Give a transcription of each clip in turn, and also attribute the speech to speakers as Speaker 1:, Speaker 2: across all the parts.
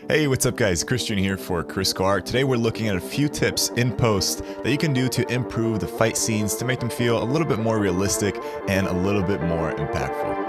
Speaker 1: Hey, what's up guys? Christian here for Kriscoart. Today we're looking at a few tips in post that you can do to improve the fight scenes to make them feel a little bit more realistic and a little bit more impactful.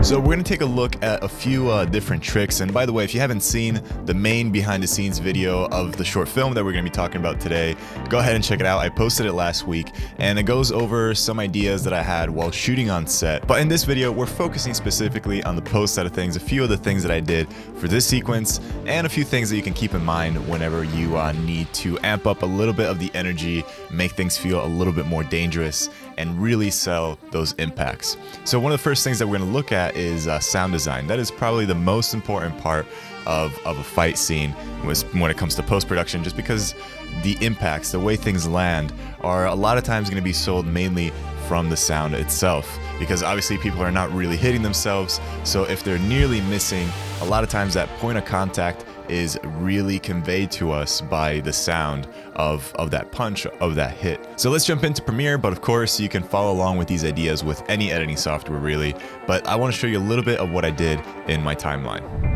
Speaker 1: So we're going to take a look at a few different tricks, and by the way, if you haven't seen the main behind the scenes video of the short film that we're going to be talking about today, go ahead and check it out. I posted it last week and it goes over some ideas that I had while shooting on set. But in this video, we're focusing specifically on the post side of things, a few of the things that I did for this sequence, and a few things that you can keep in mind whenever you need to amp up a little bit of the energy, make things feel a little bit more dangerous, and really sell those impacts. So one of the first things that we're going to look at is sound design. That is probably the most important part of a fight scene when it comes to post-production, just because the impacts, the way things land, are a lot of times going to be sold mainly from the sound itself, because obviously people are not really hitting themselves. So if they're nearly missing, a lot of times that point of contact is really conveyed to us by the sound of that punch, of that hit. So let's jump into Premiere, but of course you can follow along with these ideas with any editing software really, but I want to show you a little bit of what I did in my timeline.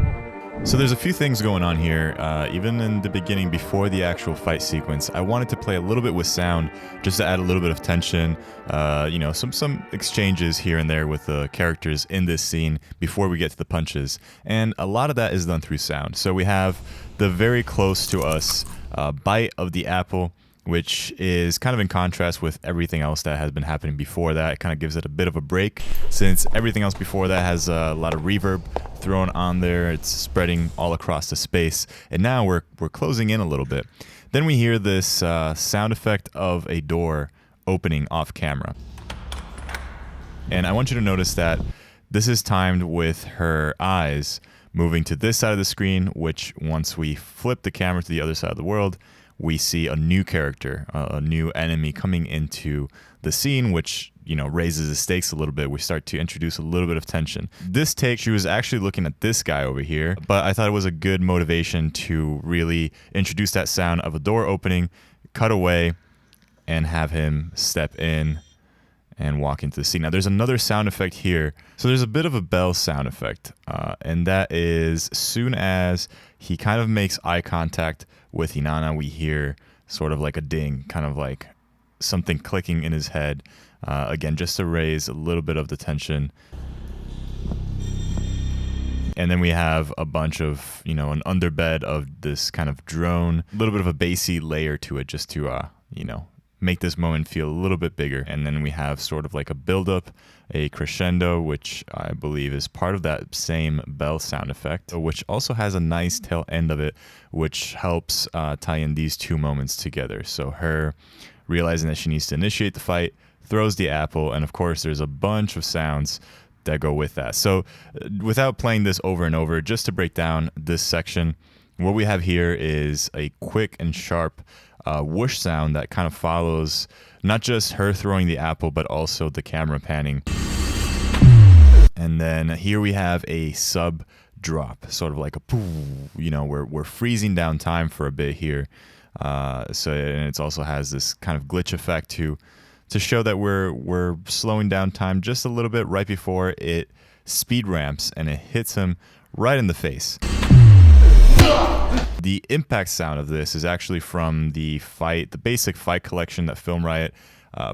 Speaker 1: So there's a few things going on here. Even in the beginning, before the actual fight sequence, I wanted to play a little bit with sound just to add a little bit of tension, you know, some exchanges here and there with the characters in this scene before we get to the punches. And a lot of that is done through sound. So we have the very close to us bite of the apple, which is kind of in contrast with everything else that has been happening before that. It kind of gives it a bit of a break, since everything else before that has a lot of reverb thrown on there. It's spreading all across the space, and now we're closing in a little bit. Then we hear this sound effect of a door opening off camera. And I want you to notice that this is timed with her eyes moving to this side of the screen, which once we flip the camera to the other side of the world, we see a new character, a new enemy coming into the scene, which, you know, raises the stakes a little bit. We start to introduce a little bit of tension. This take, she was actually looking at this guy over here, but I thought it was a good motivation to really introduce that sound of a door opening, cut away, and have him step in and walk into the scene. Now there's another sound effect here. So there's a bit of a bell sound effect, and that is soon as he kind of makes eye contact with Hinana, we hear sort of like a ding, kind of like something clicking in his head, again, just to raise a little bit of the tension. And then we have a bunch of, you know, an underbed of this kind of drone, a little bit of a bassy layer to it, just to, you know, make this moment feel a little bit bigger. And then we have sort of like a build-up, a crescendo, which I believe is part of that same bell sound effect, which also has a nice tail end of it, which helps tie in these two moments together. So her realizing that she needs to initiate the fight, throws the apple, and of course there's a bunch of sounds that go with that. So without playing this over and over, just to break down this section, what we have here is a quick and sharp whoosh sound that kind of follows not just her throwing the apple, but also the camera panning. And then here we have a sub drop, sort of like a poof, you know, we're freezing down time for a bit here. So, and it also has this kind of glitch effect to show that we're slowing down time just a little bit right before it speed ramps and it hits him right in the face. The impact sound of this is actually from the basic fight collection that Film Riot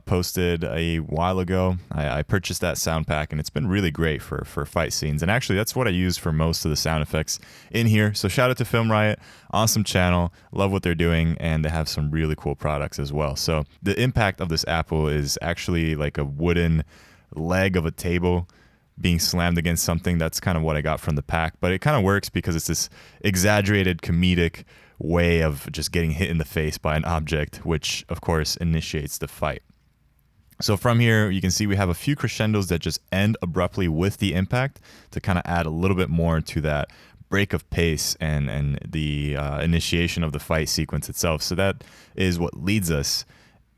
Speaker 1: posted a while ago. I purchased that sound pack, and it's been really great for fight scenes. And actually, that's what I use for most of the sound effects in here. So shout out to Film Riot, awesome channel, love what they're doing, and they have some really cool products as well. So the impact of this apple is actually like a wooden leg of a table being slammed against something. That's kind of what I got from the pack, but it kind of works because it's this exaggerated comedic way of just getting hit in the face by an object, which of course initiates the fight. So from here, you can see we have a few crescendos that just end abruptly with the impact to kind of add a little bit more to that break of pace and the initiation of the fight sequence itself. So that is what leads us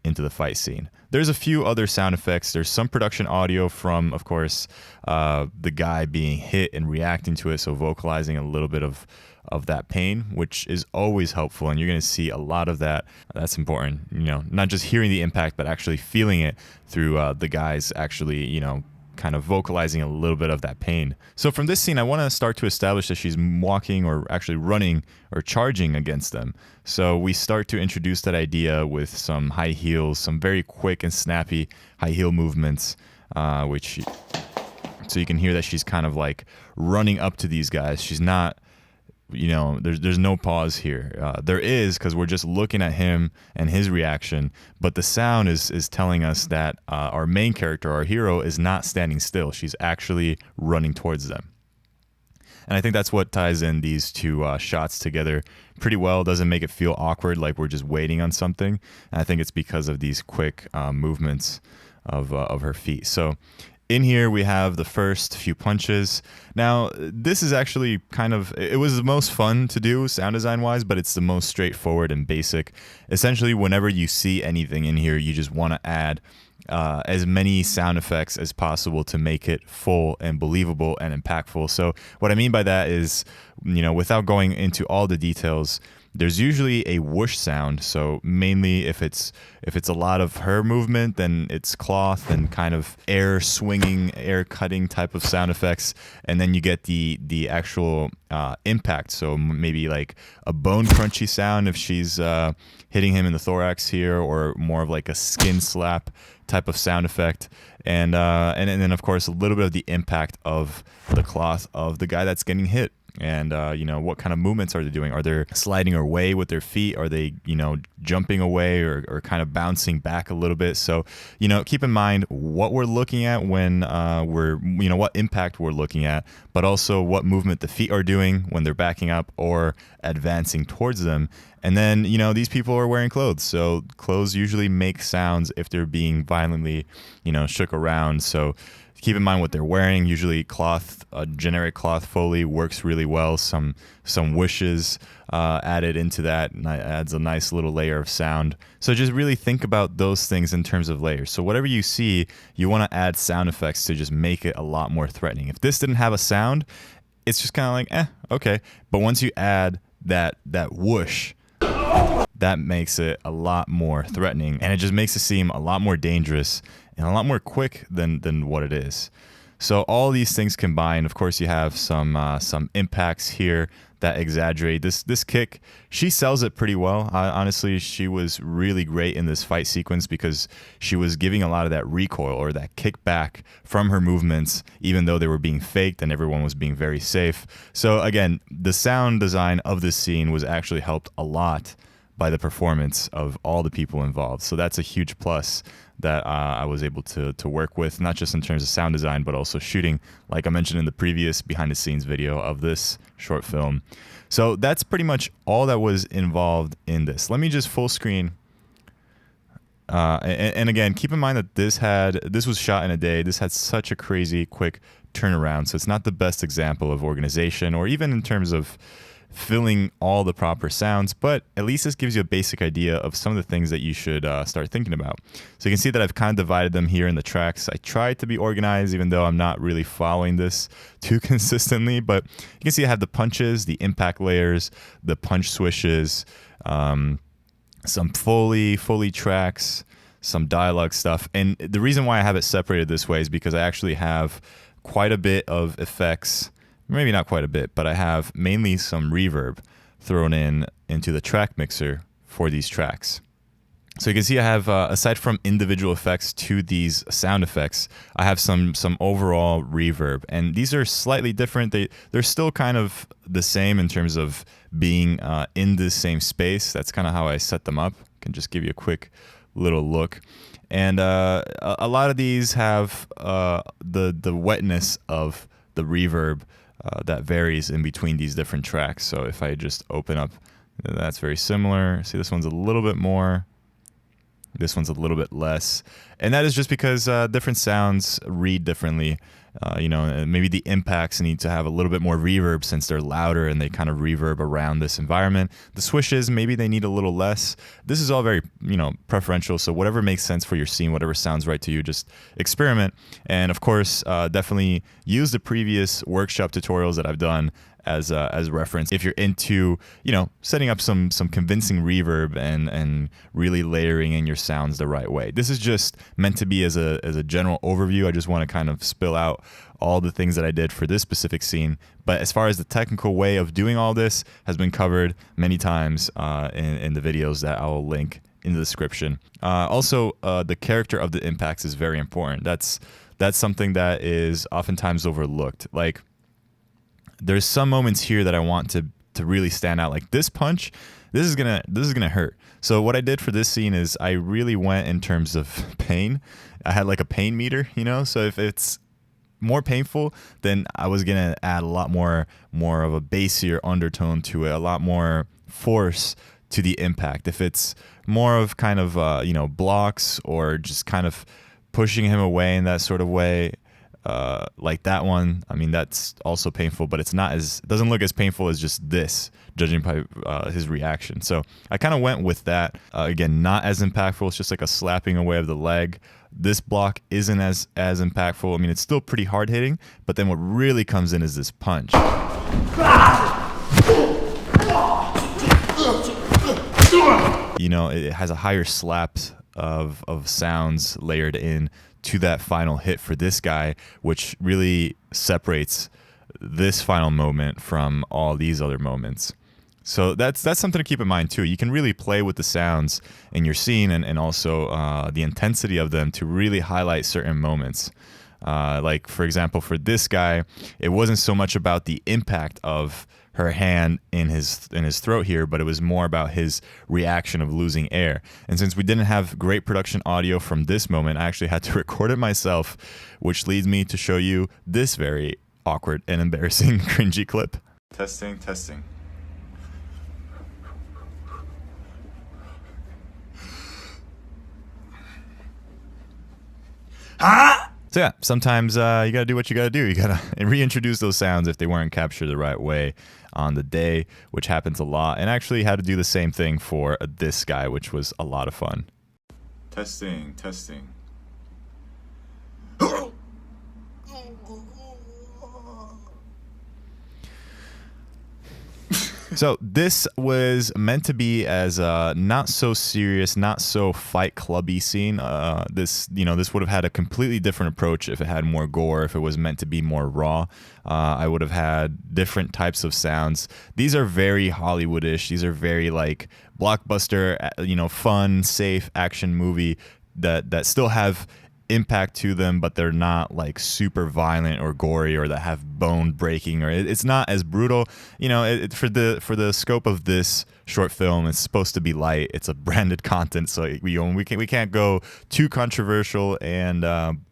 Speaker 1: into the fight scene. There's a few other sound effects. There's some production audio from, of course, the guy being hit and reacting to it, so vocalizing a little bit of that pain, which is always helpful, and you're going to see a lot of that. That's important, you know, not just hearing the impact, but actually feeling it through the guys actually, you know, kind of vocalizing a little bit of that pain. So from this scene, I want to start to establish that she's walking or actually running or charging against them. So we start to introduce that idea with some high heels, some very quick and snappy high heel movements, so you can hear that she's kind of like running up to these guys. She's not, there's no pause here. There is, because we're just looking at him and his reaction, but the sound is telling us that our main character, our hero, is not standing still. She's actually running towards them. And I think that's what ties in these two shots together pretty well. Doesn't make it feel awkward, like we're just waiting on something. And I think it's because of these quick movements of her feet. So in here, we have the first few punches. Now, this is actually it was the most fun to do sound design wise, but it's the most straightforward and basic. Essentially, whenever you see anything in here, you just want to add as many sound effects as possible to make it full and believable and impactful. So what I mean by that is, without going into all the details, there's usually a whoosh sound. So mainly if it's a lot of her movement, then it's cloth and kind of air swinging, air cutting type of sound effects. And then you get the actual impact. So maybe like a bone crunchy sound if she's hitting him in the thorax here, or more of like a skin slap type of sound effect. And then of course a little bit of the impact of the cloth of the guy that's getting hit. And, what kind of movements are they doing? Are they sliding away with their feet? Are they, jumping away or kind of bouncing back a little bit? So, keep in mind what we're looking at when what impact we're looking at, but also what movement the feet are doing when they're backing up or advancing towards them. And then, these people are wearing clothes. So clothes usually make sounds if they're being violently, shook around. So keep in mind what they're wearing. Usually cloth, generic cloth Foley works really well. Some whooshes added into that adds a nice little layer of sound. So just really think about those things in terms of layers. So whatever you see, you want to add sound effects to just make it a lot more threatening. If this didn't have a sound, it's just kind of like, okay. But once you add that whoosh, that makes it a lot more threatening, and it just makes it seem a lot more dangerous and a lot more quick than what it is. So all these things combined, of course, you have some impacts here that exaggerate. This kick, she sells it pretty well. Honestly, she was really great in this fight sequence because she was giving a lot of that recoil or that kickback from her movements, even though they were being faked and everyone was being very safe. So again, the sound design of this scene was actually helped a lot by the performance of all the people involved. So that's a huge plus that I was able to work with, not just in terms of sound design, but also shooting, like I mentioned in the previous behind the scenes video of this short film. So that's pretty much all that was involved in this. Let me just full screen. And again, keep in mind that this was shot in a day. This had such a crazy quick turnaround. So it's not the best example of organization or even in terms of filling all the proper sounds, but at least this gives you a basic idea of some of the things that you should start thinking about. So you can see that I've kind of divided them here in the tracks. I tried to be organized, even though I'm not really following this too consistently, but you can see I have the punches, the impact layers, the punch swishes, some Foley tracks, some dialogue stuff. And the reason why I have it separated this way is because I actually have quite a bit of effects. Maybe not quite a bit, but I have mainly some reverb thrown into the track mixer for these tracks. So you can see I have, aside from individual effects to these sound effects, I have some overall reverb. And these are slightly different. They're still kind of the same in terms of being in the same space. That's kind of how I set them up. I can just give you a quick little look. And a lot of these have the wetness of the reverb that varies in between these different tracks. So if I just open up, that's very similar. See, this one's a little bit more. This one's a little bit less. And that is just because different sounds read differently. Maybe the impacts need to have a little bit more reverb since they're louder and they kind of reverb around this environment. The swishes, maybe they need a little less. This is all very, preferential. So whatever makes sense for your scene, whatever sounds right to you, just experiment. And of course, definitely use the previous workshop tutorials that I've done as reference if you're into, setting up some convincing reverb and really layering in your sounds the right way. This is just meant to be as a general overview. I just want to kind of spill out all the things that I did for this specific scene. But as far as the technical way of doing all this has been covered many times in the videos that I will link in the description. Also, the character of the impacts is very important. That's something that is oftentimes overlooked. Like, there's some moments here that I want to really stand out. Like this punch, this is gonna hurt. So what I did for this scene is I really went in terms of pain. I had like a pain meter, So if it's more painful, then I was gonna add a lot more of a bassier undertone to it, a lot more force to the impact. If it's more of kind of blocks or just kind of pushing him away in that sort of way, like that one, I mean, that's also painful, but it doesn't look as painful as just this, judging by his reaction. So I kind of went with that. Again, not as impactful. It's just like a slapping away of the leg. This block isn't as impactful. I mean, it's still pretty hard hitting, but then what really comes in is this punch. It has a higher slap of sounds layered in to that final hit for this guy, which really separates this final moment from all these other moments. So that's something to keep in mind too. You can really play with the sounds in your scene and also the intensity of them to really highlight certain moments. Like, for example, for this guy, it wasn't so much about the impact of her hand in his throat here, but it was more about his reaction of losing air. And since we didn't have great production audio from this moment, I actually had to record it myself, which leads me to show you this very awkward and embarrassing cringy clip. Testing. So yeah, sometimes you gotta do what you gotta do. You gotta reintroduce those sounds if they weren't captured the right way on the day, which happens a lot. And actually had to do the same thing for this guy, which was a lot of fun. Testing. So this was meant to be as a not so serious, not so Fight Clubby scene. This would have had a completely different approach if it had more gore, if it was meant to be more raw. I would have had different types of sounds. These are very Hollywoodish. These are very like blockbuster, fun, safe action movie that still have impact to them, but they're not like super violent or gory or that have bone breaking, or it's not as brutal. For the scope of this short film, it's supposed to be light. It's a branded content, so we can't go too controversial and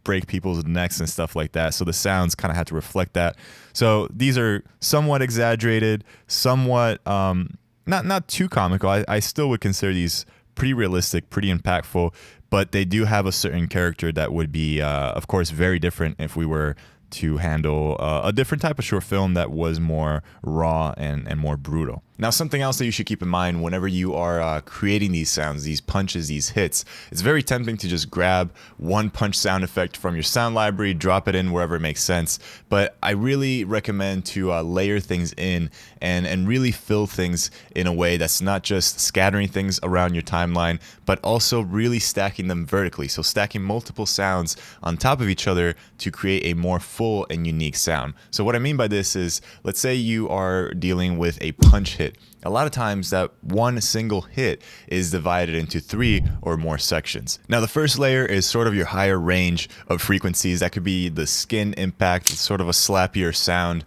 Speaker 1: break people's necks and stuff like that. So the sounds kind of had to reflect that. So these are somewhat exaggerated, somewhat not too comical. I still would consider these pretty realistic, pretty impactful, but they do have a certain character that would be, of course, very different if we were to handle a different type of short film that was more raw and more brutal. Now, something else that you should keep in mind whenever you are creating these sounds, these punches, these hits, it's very tempting to just grab one punch sound effect from your sound library, drop it in wherever it makes sense. But I really recommend to layer things in and really fill things in a way that's not just scattering things around your timeline, but also really stacking them vertically. So stacking multiple sounds on top of each other to create a more full and unique sound. So what I mean by this is, let's say you are dealing with a punch hit. A lot of times that one single hit is divided into 3 or more sections. Now the first layer is sort of your higher range of frequencies. That could be the skin impact, sort of a slappier sound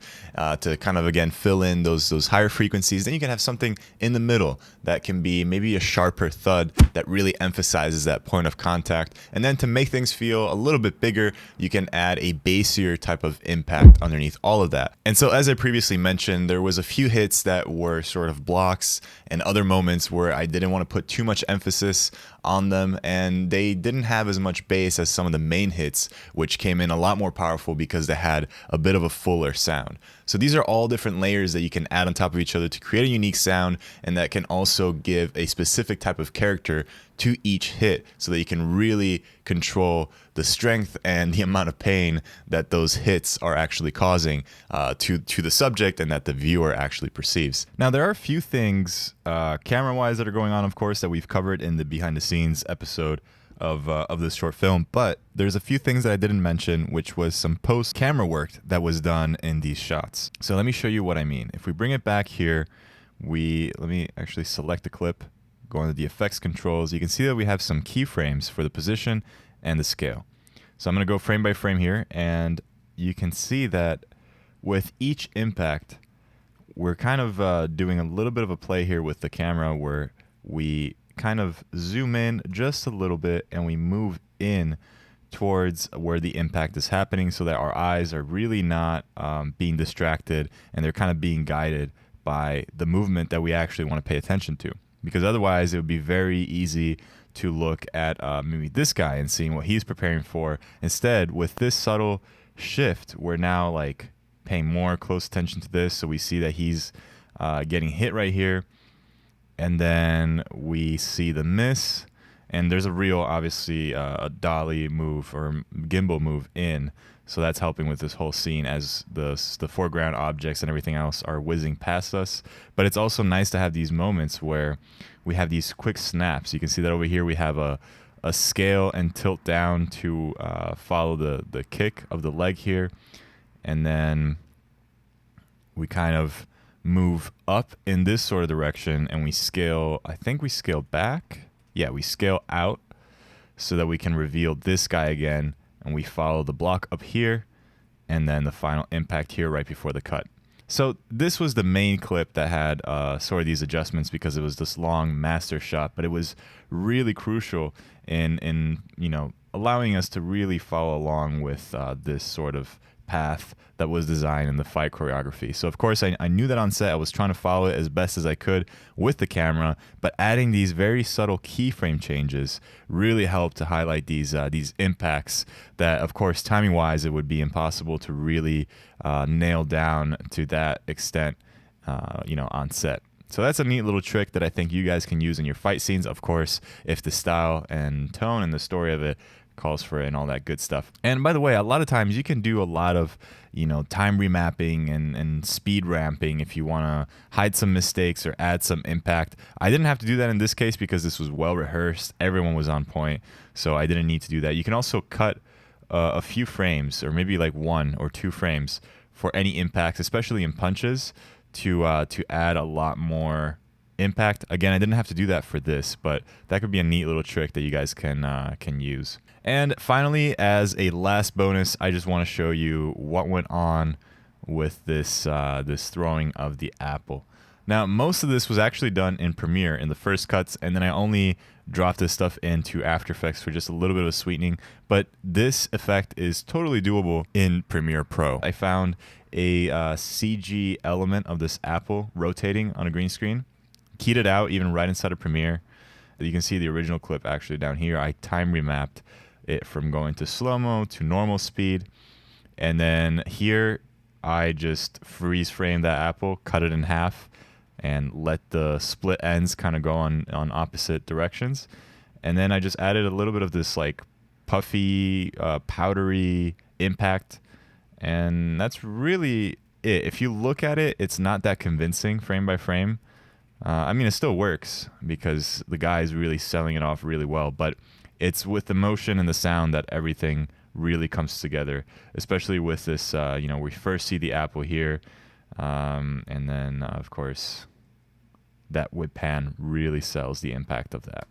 Speaker 1: to kind of again fill in those higher frequencies. Then you can have something in the middle that can be maybe a sharper thud that really emphasizes that point of contact. And then to make things feel a little bit bigger, you can add a bassier type of impact underneath all of that. And so as I previously mentioned, there was a few hits that were sort of blocks and other moments where I didn't want to put too much emphasis on them, and they didn't have as much bass as some of the main hits, which came in a lot more powerful because they had a bit of a fuller sound. So these are all different layers that you can add on top of each other to create a unique sound, and that can also give a specific type of character to each hit so that you can really control the strength and the amount of pain that those hits are actually causing to the subject and that the viewer actually perceives. Now, there are a few things camera-wise that are going on, of course, that we've covered in the behind-the-scenes episode of this short film, but there's a few things that I didn't mention, which was some post-camera work that was done in these shots. So let me show you what I mean. If we bring it back here, let me actually select the clip, go into the effects controls. You can see that we have some keyframes for the position and the scale. So I'm going to go frame by frame here, and you can see that with each impact, we're kind of doing a little bit of a play here with the camera where we kind of zoom in just a little bit and we move in towards where the impact is happening so that our eyes are really not being distracted, and they're kind of being guided by the movement that we actually want to pay attention to. Because otherwise it would be very easy to look at maybe this guy and seeing what he's preparing for. Instead, with this subtle shift, we're now like paying more close attention to this. So we see that he's getting hit right here, and then we see the miss, and there's a real, obviously, a dolly move or gimbal move in. So that's helping with this whole scene as the foreground objects and everything else are whizzing past us. But it's also nice to have these moments where we have these quick snaps. You can see that over here we have a scale and tilt down to follow the kick of the leg here. And then we kind of move up in this sort of direction, and we scale, I think we scale back. Yeah, we scale out so that we can reveal this guy again. And we follow the block up here, and then the final impact here right before the cut. So this was the main clip that had sort of these adjustments because it was this long master shot, but it was really crucial in allowing us to really follow along with this sort of path that was designed in the fight choreography. So of course I knew that on set I was trying to follow it as best as I could with the camera, but adding these very subtle keyframe changes really helped to highlight these impacts that, of course, timing wise it would be impossible to really nail down to that extent on set. So that's a neat little trick that I think you guys can use in your fight scenes, of course, if the style and tone and the story of it calls for it and all that good stuff. And by the way, a lot of times you can do a lot of time remapping and speed ramping if you want to hide some mistakes or add some impact. I didn't have to do that in this case because this was well rehearsed, everyone was on point, so I didn't need to do that. You can also cut a few frames, or maybe like 1 or 2 frames for any impacts, especially in punches, to add a lot more impact. Again, I didn't have to do that for this, but that could be a neat little trick that you guys can use. And finally, as a last bonus, I just want to show you what went on with this throwing of the apple. Now, most of this was actually done in Premiere in the first cuts, and then I only dropped this stuff into After Effects for just a little bit of sweetening. But this effect is totally doable in Premiere Pro. I found a CG element of this apple rotating on a green screen, keyed it out even right inside of Premiere. You can see the original clip actually down here. I time remapped it from going to slow-mo to normal speed, and then here I just freeze frame that apple, cut it in half, and let the split ends kind of go on opposite directions. And then I just added a little bit of this like puffy, powdery impact, and that's really it. If you look at it, it's not that convincing frame by frame. I mean, it still works because the guy is really selling it off really well, but it's with the motion and the sound that everything really comes together, especially with this, we first see the apple here, and then, of course, that whip pan really sells the impact of that.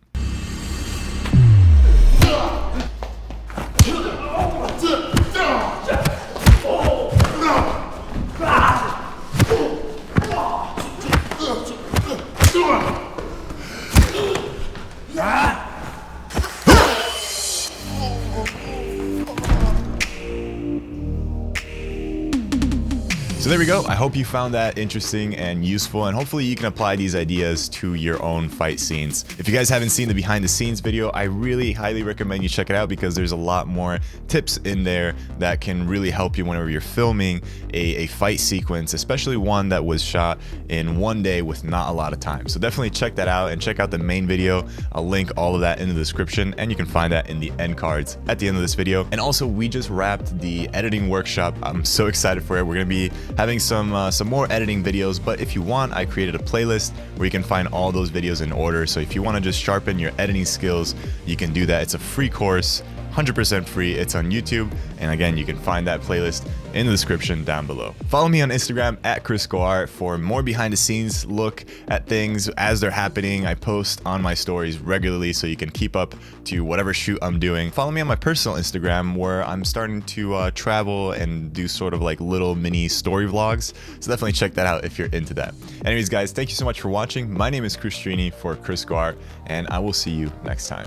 Speaker 1: So there we go. I hope you found that interesting and useful, and hopefully you can apply these ideas to your own fight scenes. If you guys haven't seen the behind the scenes video, I really highly recommend you check it out because there's a lot more tips in there that can really help you whenever you're filming a fight sequence, especially one that was shot in one day with not a lot of time. So definitely check that out and check out the main video. I'll link all of that in the description, and you can find that in the end cards at the end of this video. And also, we just wrapped the editing workshop. I'm so excited for it. We're gonna be having some more editing videos, but if you want, I created a playlist where you can find all those videos in order. So if you want to just sharpen your editing skills, you can do that. It's a free course, 100% free. It's on YouTube, and again, you can find that playlist in the description down below. Follow me on Instagram at Kriscoart for more behind the scenes look at things as they're happening. I post on my stories regularly so you can keep up to whatever shoot I'm doing. Follow me on my personal Instagram where I'm starting to travel and do sort of like little mini story vlogs. So definitely check that out if you're into that. Anyways, guys, thank you so much for watching. My name is Kriscoart for Kriscoart, and I will see you next time.